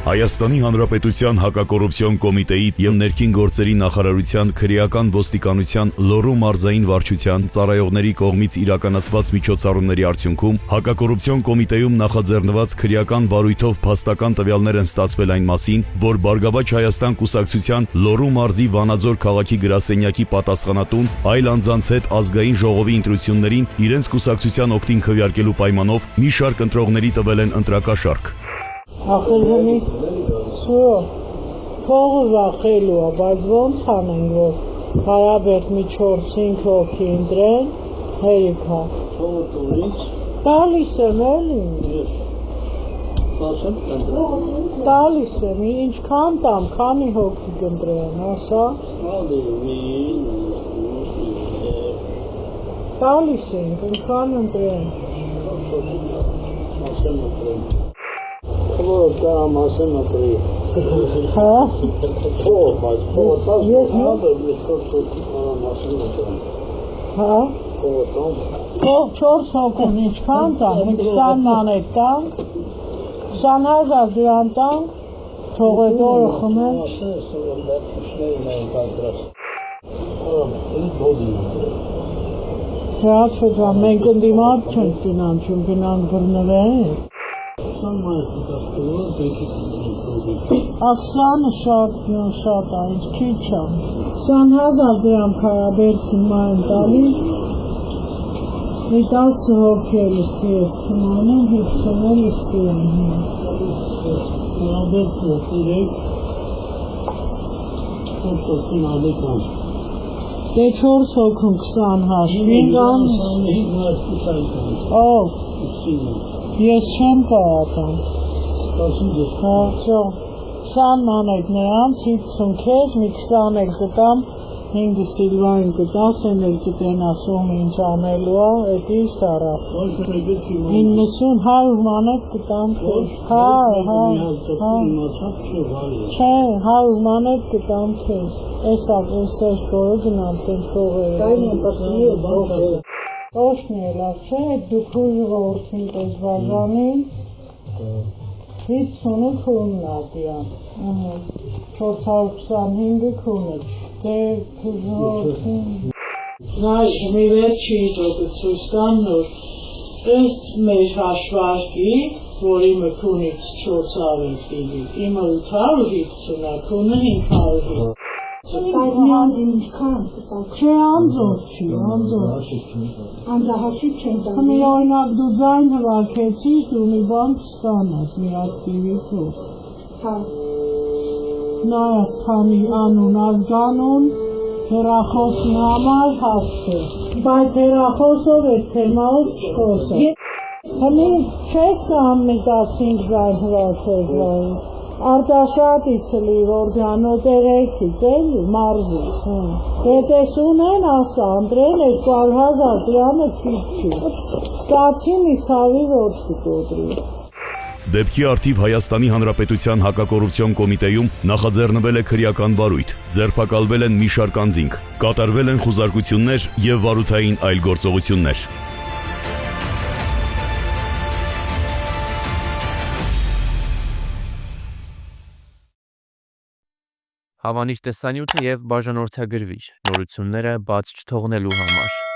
Հայաստանի Հանրապետության հակակոռուպցիոն կոմիտեի և ներքին գործերի նախարարության քրեական ոստիկանության Լոռու մարզային վարչության ծառայողների կողմից իրականացված միջոցառումների արդյունքում հակակոռուպցիոն կոմիտեում նախաձեռնված քրեական վարույթով փաստական տվյալներ են ստացվել այն մասին, որ Բարգավաճ Հայաստան կուսակցության Լոռու մարզի Վանաձոր քաղաքի գրասենյակի պատասխանատուն այլ անձանց հետ ազգային ժողովի ընտրություններին իրենց կուսակցության օգտին քվեարկելու պայմանով մի շարք ընտրողների տվել են ընտրակաշառք։ Ախելհնի սույո փողը վախելու է, բայց ոնց անենք, որ հարաբերտ մի 4-5 հոգի ընտրեն, հերիքա։ Փողը տունից։ Տալիս եմ էլի։ Տալիս եմ, ինչքան տամ, քանի հոգի կընտրեն, ասա։ Տալիս ենք, ինչքան ընտրեն։ Ասեմ ընտրեն։ Որ կամ ասեմ ընտրի։ Հա։ Փող, բայց փողը տաս, հանդը մի 4 հոգի կարամ ասեմ ընտրեն։ Հա։ Փողը տամ։ Փող 4 հոգուն ինչքան տամ, 20 մանետ տանք, 20,000 դրամ տանք, թողեք օրը խմել։ Ասեմ, որ լեփուշներն են կադրած։ Էլի բոդին ընտրեն։ Հա, չոջա, մենք ընդիմատ չենք ֆինանսում, գնանք բռնվեն։ Ախսանը շատ է, ինչ քիչ է։ 20,000 դրամ քարաբերցին մայն տալի, մի 10 հոգի էլ իսկի ես թմանում, 50 էլ իսկի եմ։ Քարաբերցին տիրեք, 4% ալեկան։ Դե 4 հոգում 20 հաշվին կան։ Ով։ Ես չեմ կարատան։ Հա, ծո, 20 մանետ նրանց, 50 քեզ, մի 20 էլ կտամ, 5 Սիլվային կտաս, են էլ կտեն ասում ինչ անելու է, էդ ինչ տարա։ 90-100 մանետ կտամ քեզ։ Հա, չէ, 100 մանետ կտամ քեզ։ Էսա կորը գնամ տեն փողերը։ Օշնի լավ չէ, դուք ժողովրդին պես բաժանին, 50-ը քունն ադյան, 425-ը քունը, դե ժողովրդին։ Նայ, մի վերջի դոկը ցույց տամ նոր, ըստ մեր հաշվարկի, որ իմը քունից 400 դիլի, իմը 850-ը, քունը 500։ Բայց մի անձին ինչքան կտանք։ Չէ, անձոր չի, անձոր։ Անձահաշիվ չեն տան։ Մի օրինակ դու ձայն հվարկեցիր, դու մի բան կստանաս, մի ակտիվիտով։ Հա։ Նայած քանի անուն, ազգանուն, հեռախոսի համար հասցե։ Բայց հեռախոսով էր թեմայով չխոսը։ Հմի չես նամ մի 15 ձայն հվարկես վայ։ Արտաշատից լի, որ գանո տեղեքից էլի, մարզից, հետես ունեն ասա, անդրեն 200,000 դրամը քիչ չի, ստացի մի խավի ոչ կկոտրի։ Դեպքի արդիվ Հայաստանի Հանրապետության հակակոռուպցիոն կոմիտեում նախաձեռնվել է քրեական վարույթ, ձերբակալվել են մի շարք անձինք, կատարվել են խուզարկություններ և վարութային այլ գործողություններ։ Հավանիչ տեսանյութը և բաժանորդագրվիչ, նորությունները բաց չթողնելու համար։